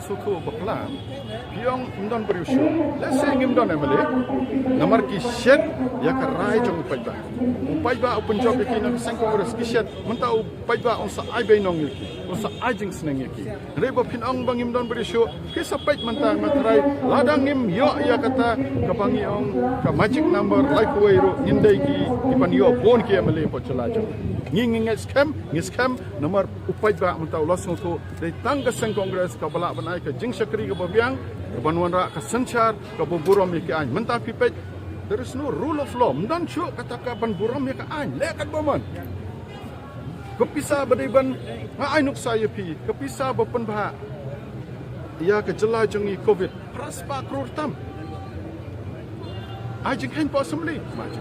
suku bakla piang imdan berusia let's say imdan emale namar ki shed ya ka rai jong paidbah open job ki na seng kongres ki shed mentau paidbah on sa ai bai nong ki on sa ai jing sneng ki reba pinang bang imdan berusia ki sa paid mentang matrai ladang im yo ya kata ka bangi ong ka magic number like wero indai ki pan yo bon ki emale po chalajo nging scam nomor upai ba mentau losong tu dari tangga seng kongres ka balak banai ka jing syakri ka biang ka banwan ra ka senchar ka buram ki an mentah pipet there is no rule of law mendan chu kata ka ban buram ka an lekat boman kepisa badiban ai nuk saya pi kepisa bapan bah ia ka jela jungi covid praspa krur tam ajing kan possibly macam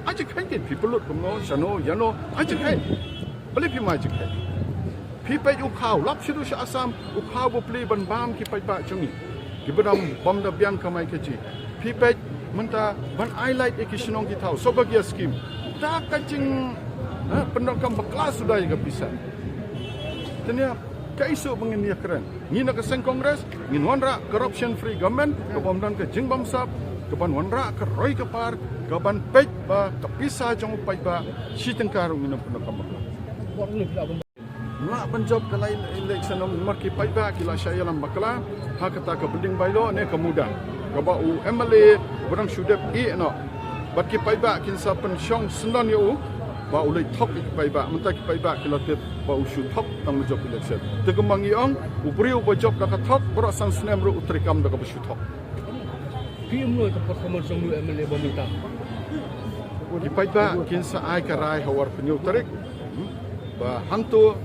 Ajak kan people look from no, Shano, Yano, ajak kan. Beli pi majak kan. Pi pay ukau, lap sidu sa asam, ukau bo play ban bam ki pay ba chungi. Ki badam bam da biang kamay kaji. Pi pay menta ban highlight ekishinong ki tau, so bagia scheme. Da kacing penokam baklas sudah ya bisa. Tanya kaisu bangin dia keren. Ngina ke seng kongres, ngin wanra corruption free government, kebomdan ke jing bamsap, keban wanra ke roy ke par, kaban pej ba kapisa jong pej ba sitengkar ngin penokam baklas. Nak penjob kalai election marki pej ba kila saya lam bakla, ha kata ke building bailo ne kemudah. Kaba u MLA berang sudep no. Bat ki pej ba kin sa pen syong sendan yo ba ulai top ki pej ba mentah ki pej ba kila tip ba u shu top tang job election. Tegembang iong u priu ba job da ka top bro sang snem ro utrikam da ka shu top. PM lo ke performance yang MLA meminta. Ki pej ba kin sa ai karai hawar penyu tarik. Ba hantu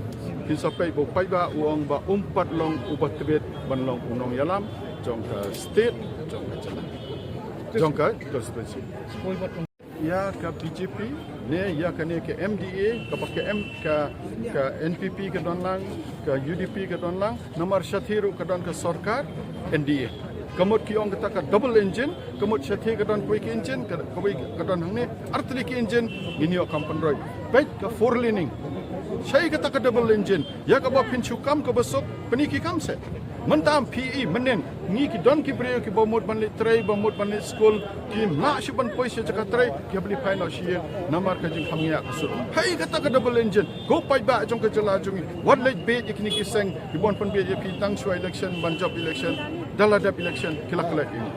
kin sa pej bo pej ba uang ba umpat long ubat tebet ban long unong yalam jong ka state jong ka jalan. Jong ka konstitusi. Ya ke BJP, ne ya ke ne ke MDA, ke pakai ke NPP ke donlang, ke UDP ke donlang, nomor syathiru ke don ke sorkar NDA. Kemud kiong kita ke double engine, kemud syathir ke don quick engine, ke don hang ni artillery engine, ini yo kampan roy. Baik ke four laning. Saya kata ke double engine, ya ke bawa pinchukam ke besok peniki kamset. Mentam PE menen ngi ki don ki breo ki bomot ban litrai bomot ban school ki ma shi ban poise jaka trai ki beli final shi namar ka jing hamya kasut hai kata ka double engine go pai ba jong ka jala jungi what late be ikni ki seng ki bon pon be pi tang shwa election ban job election daladap election kila kala ini